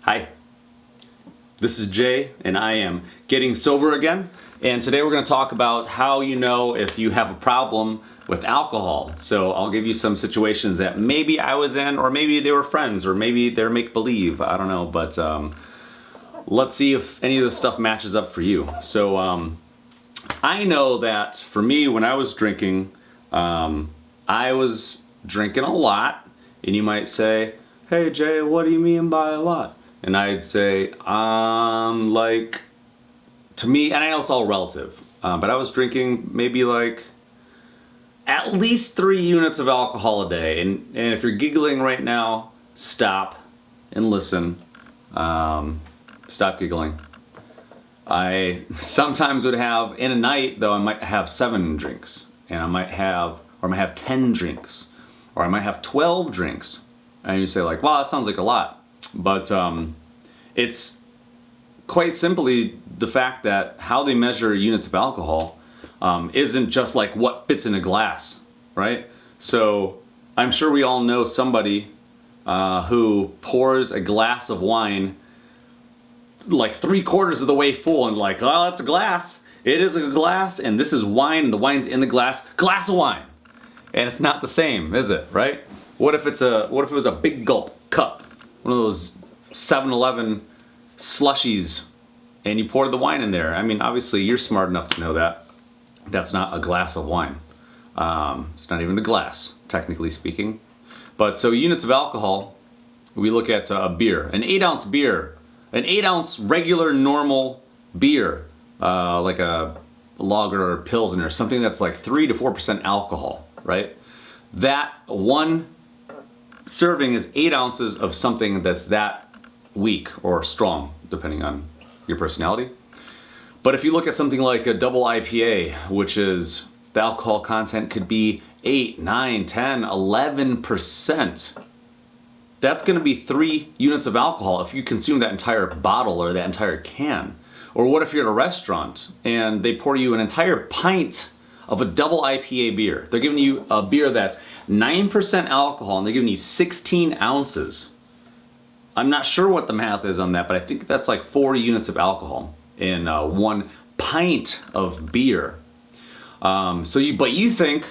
Hi, this is Jay and I am getting sober again, and today we're going to talk about how you know if you have a problem with alcohol. So I'll give you some situations that maybe I was in, or maybe they were friends, or maybe they're make-believe, I don't know, but let's see if any of this stuff matches up for you. So I know that for me, when I was drinking a lot, and you might say, hey Jay, what do you mean by a lot? And I'd say, like, to me, and I know it's all relative, but I was drinking maybe like at least 3 units of alcohol a day. And if you're giggling right now, stop and listen. Stop giggling. I sometimes would have, in a night though, I might have 7 drinks, and I might have 10 drinks, or I might have 12 drinks. And you say like, wow, that sounds like a lot. But it's quite simply the fact that how they measure units of alcohol isn't just like what fits in a glass, right? So I'm sure we all know somebody who pours a glass of wine like 3/4 of the way full and like, oh, that's a glass. It is a glass, and this is wine, and the wine's in the glass of wine. And it's not the same, is it, right? What if it was a big gulp cup, one of those 7-Eleven slushies, and you poured the wine in there? I mean, obviously you're smart enough to know that that's not a glass of wine. It's not even a glass, technically speaking. But so units of alcohol, we look at a beer, an 8-ounce beer, an 8-ounce regular normal beer, like a lager or pilsner, or something that's like 3 to 4% alcohol, right? That one serving is 8 ounces of something that's that weak or strong, depending on your personality. But if you look at something like a double IPA, which is the alcohol content could be 8, 9, 10, 11%, that's going to be 3 units of alcohol if you consume that entire bottle or that entire can. Or what if you're at a restaurant and they pour you an entire pint of a double IPA beer? They're giving you a beer that's 9% alcohol, and they're giving you 16 ounces. I'm not sure what the math is on that, but I think that's like 4 units of alcohol in 1 pint of beer. But you think,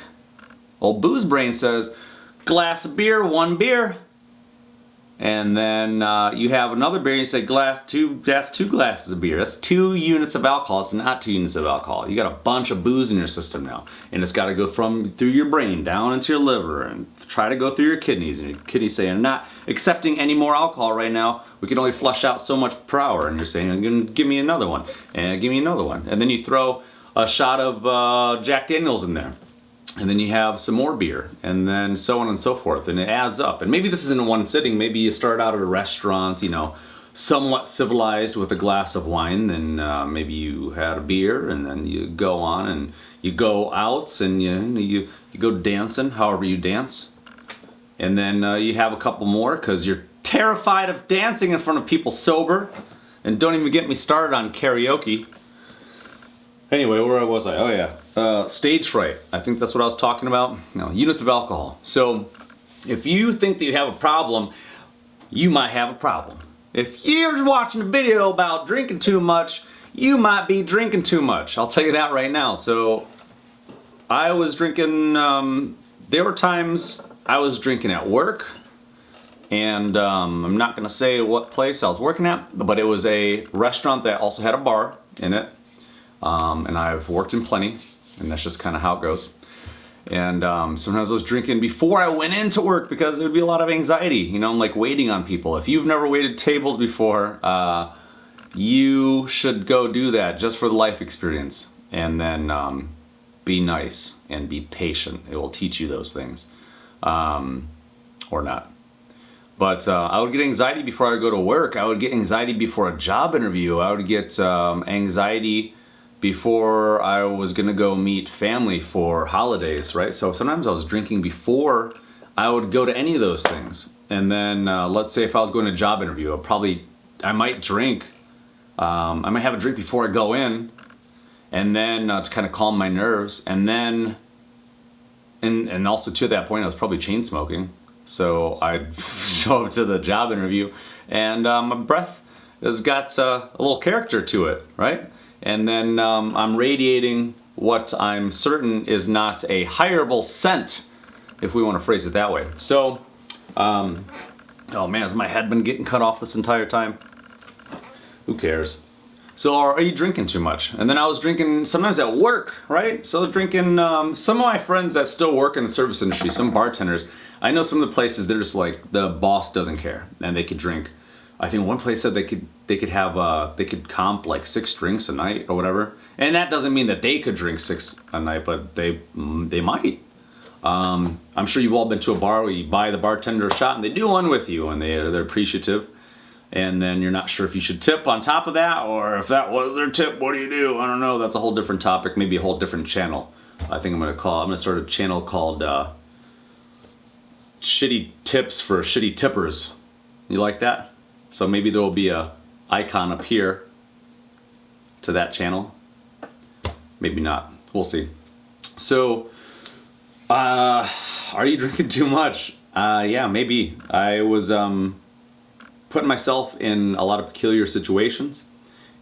old booze brain says, glass of beer, 1 beer. And then you have another beer, and you say that's 2 glasses of beer. That's 2 units of alcohol. It's not 2 units of alcohol. You got a bunch of booze in your system now, and it's got to go through your brain down into your liver and try to go through your kidneys. And your kidneys say, I'm not accepting any more alcohol right now. We can only flush out so much per hour. And you're saying, give me another one, and give me another one. And then you throw a shot of Jack Daniels in there. And then you have some more beer, and then so on and so forth, and it adds up. And maybe this isn't in one sitting. Maybe you start out at a restaurant, you know, somewhat civilized with a glass of wine, and maybe you had a beer, and then you go on and you go out and you go dancing, however you dance, and then you have a couple more because you're terrified of dancing in front of people sober. And don't even get me started on karaoke. Anyway, where was I? Oh yeah, stage fright. I think that's what I was talking about. No, units of alcohol. So if you think that you have a problem, you might have a problem. If you're watching a video about drinking too much, you might be drinking too much. I'll tell you that right now. So I was drinking, there were times I was drinking at work, and I'm not gonna say what place I was working at, but it was a restaurant that also had a bar in it. And I've worked in plenty, and that's just kind of how it goes. And sometimes I was drinking before I went into work because there'd be a lot of anxiety. You know, I'm like waiting on people. If you've never waited tables before, you should go do that just for the life experience. And then be nice and be patient. It will teach you those things. Or not. But I would get anxiety before I would go to work. I would get anxiety before a job interview. I would get anxiety before I was gonna go meet family for holidays, right? So sometimes I was drinking before I would go to any of those things. And then let's say if I was going to a job interview, I might drink. I might have a drink before I go in, and then to kind of calm my nerves. And then, and also to that point, I was probably chain smoking. So I'd show up to the job interview, and my breath has got a little character to it, right? And then I'm radiating what I'm certain is not a hireable scent, if we want to phrase it that way. So, oh man, has my head been getting cut off this entire time? Who cares? So are you drinking too much? And then I was drinking sometimes at work, right? So I was drinking, some of my friends that still work in the service industry, some bartenders, I know some of the places they're just like, the boss doesn't care and they could drink. I think one place said they could comp like 6 drinks a night or whatever. And that doesn't mean that they could drink 6 a night, but they might. I'm sure you've all been to a bar where you buy the bartender a shot and they do one with you and they're appreciative. And then you're not sure if you should tip on top of that, or if that was their tip, what do you do? I don't know. That's a whole different topic, maybe a whole different channel. I think I'm gonna start a channel called Shitty Tips for Shitty Tippers. You like that? So maybe there will be a icon up here to that channel. Maybe not. We'll see. So, are you drinking too much? Yeah, maybe. I was putting myself in a lot of peculiar situations,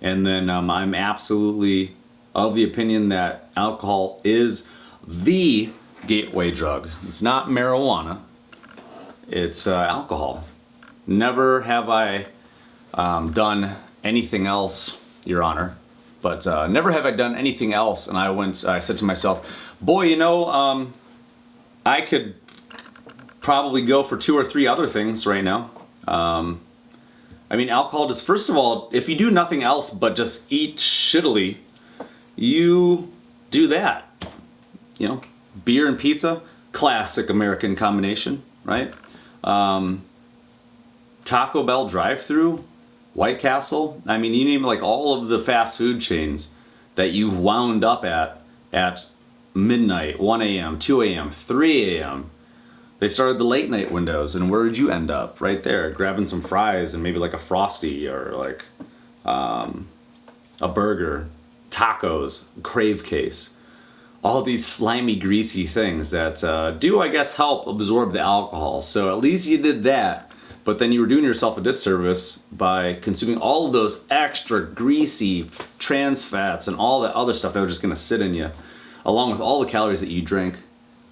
and then I'm absolutely of the opinion that alcohol is the gateway drug. It's not marijuana, it's alcohol. Never have I done anything else, Your Honor, but never have I done anything else, and I said to myself, boy, you know, I could probably go for 2 or 3 other things right now. I mean, alcohol just, first of all, if you do nothing else but just eat shittily, you do that. You know, beer and pizza, classic American combination, right? Taco Bell drive-thru, White Castle. I mean, you name like all of the fast food chains that you've wound up at midnight, 1 a.m., 2 a.m., 3 a.m. They started the late night windows, and where did you end up? Right there, grabbing some fries and maybe like a Frosty or like a burger, tacos, crave case. All these slimy, greasy things that do, I guess, help absorb the alcohol. So at least you did that, but then you were doing yourself a disservice by consuming all of those extra greasy trans fats and all that other stuff that was just gonna sit in you, along with all the calories that you drank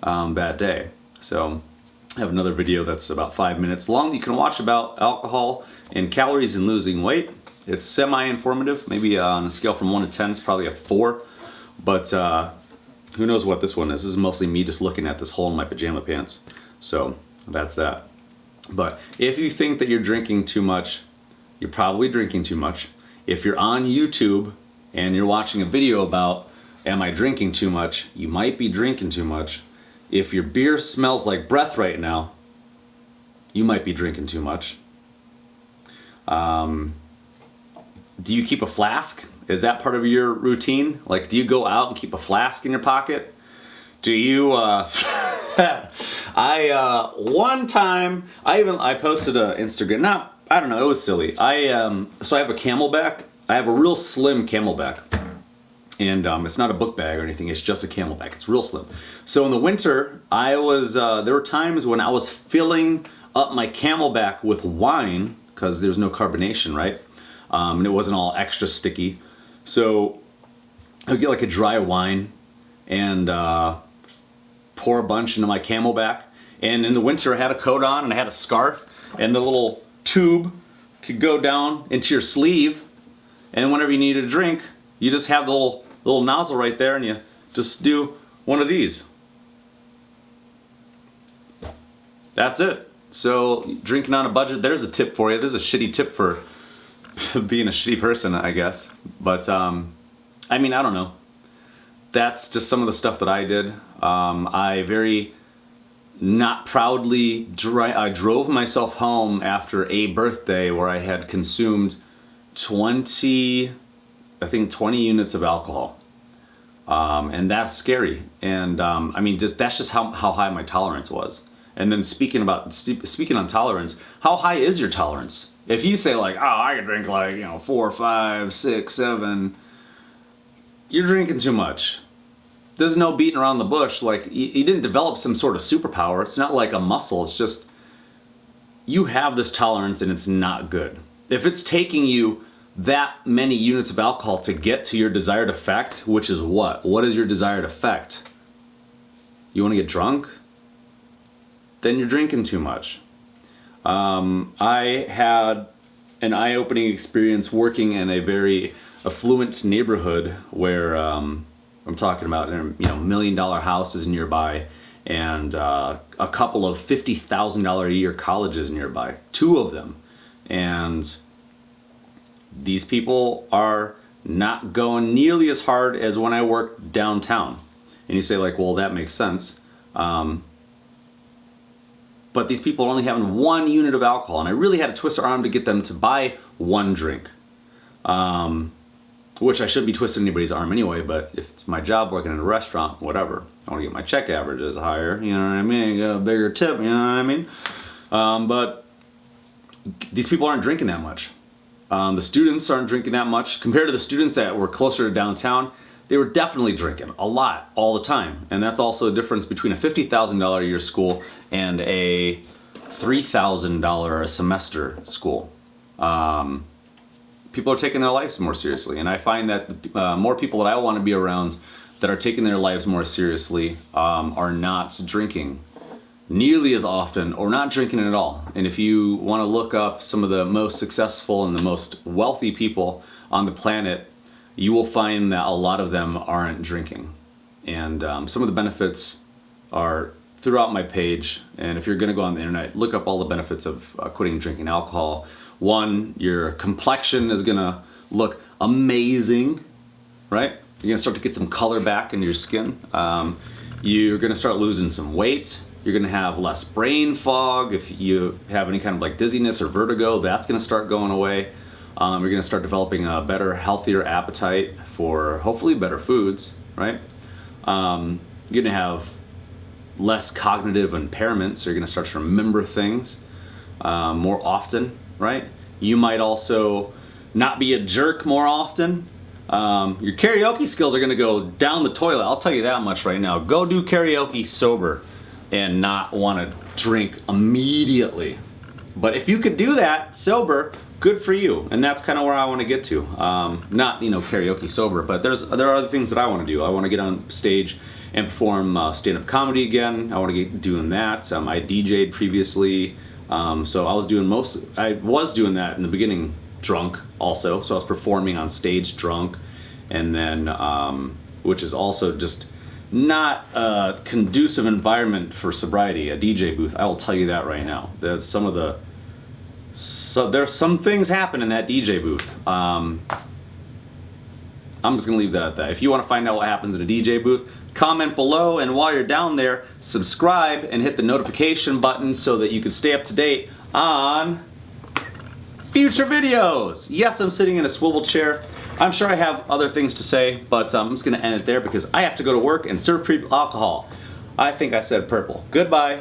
that day. So I have another video that's about 5 minutes long you can watch about alcohol and calories and losing weight. It's semi-informative, maybe on a scale from 1 to 10, it's probably a 4, but who knows what this one is. This is mostly me just looking at this hole in my pajama pants. So that's that. But if you think that you're drinking too much, you're probably drinking too much. If you're on YouTube and you're watching a video about, am I drinking too much? You might be drinking too much. If your beer smells like breath right now, you might be drinking too much. Do you keep a flask? Is that part of your routine? Like, do you go out and keep a flask in your pocket? Do you, one time, I posted a Instagram, I don't know, it was silly. So I have a Camelback. I have a real slim Camelback. And it's not a book bag or anything, it's just a Camelback. It's real slim. So in the winter, there were times when I was filling up my Camelback with wine, because there's no carbonation, right? And it wasn't all extra sticky. So I would get like a dry wine and pour a bunch into my Camelback. And in the winter, I had a coat on and I had a scarf, and the little tube could go down into your sleeve. And whenever you need a drink, you just have the little nozzle right there, and you just do one of these. That's it. So drinking on a budget, there's a tip for you. There's a shitty tip for being a shitty person, I guess. But I mean, I don't know. That's just some of the stuff that I did. I very not proudly I drove myself home after a birthday where I had consumed 20 units of alcohol. And that's scary. And I mean, that's just how high my tolerance was. And then speaking on tolerance, how high is your tolerance? If you say like, oh, I can drink like, 4, 5, 6, 7, you're drinking too much. There's no beating around the bush. Like, you didn't develop some sort of superpower. It's not like a muscle. It's just you have this tolerance and it's not good. If it's taking you that many units of alcohol to get to your desired effect, which is what? What is your desired effect? You want to get drunk? Then you're drinking too much. I had an eye-opening experience working in a very affluent neighborhood where I'm talking about, $1 million houses nearby and a couple of $50,000 a year colleges nearby, two of them. And these people are not going nearly as hard as when I worked downtown. And you say like, well, that makes sense. But these people are only having 1 unit of alcohol, and I really had to twist their arm to get them to buy 1 drink. Which I shouldn't be twisting anybody's arm anyway, but if it's my job working in a restaurant, whatever. I want to get my check averages higher, you know what I mean? Get a bigger tip, you know what I mean? But these people aren't drinking that much. The students aren't drinking that much. Compared to the students that were closer to downtown, they were definitely drinking a lot, all the time. And that's also the difference between a $50,000 a year school and a $3,000 a semester school. People are taking their lives more seriously. And I find that more people that I want to be around that are taking their lives more seriously are not drinking nearly as often or not drinking at all. And if you want to look up some of the most successful and the most wealthy people on the planet, you will find that a lot of them aren't drinking. And some of the benefits are throughout my page. And if you're going to go on the internet, look up all the benefits of quitting drinking alcohol. 1, your complexion is going to look amazing, right? You're going to start to get some color back in your skin. You're going to start losing some weight. You're going to have less brain fog. If you have any kind of like dizziness or vertigo, that's going to start going away. You're going to start developing a better, healthier appetite for hopefully better foods, right? You're going to have less cognitive impairments, so you're going to start to remember things more often, right? You might also not be a jerk more often. Your karaoke skills are going to go down the toilet. I'll tell you that much right now. Go do karaoke sober and not want to drink immediately. But if you could do that sober, good for you. And that's kind of where I want to get to. Not, karaoke sober, but there are other things that I want to do. I want to get on stage and perform stand-up comedy again. I want to get doing that. I DJ'd previously. So I was doing that in the beginning drunk also. So I was performing on stage drunk. And then, which is also just not a conducive environment for sobriety, a DJ booth. I will tell you that right now. There's some things happen in that DJ booth. I'm just gonna leave that at that. If you want to find out what happens in a DJ booth, comment below, and while you're down there, subscribe and hit the notification button so that you can stay up to date on future videos. Yes, I'm sitting in a swivel chair. I'm sure I have other things to say, but I'm just gonna end it there because I have to go to work and serve people alcohol. I think I said purple. Goodbye.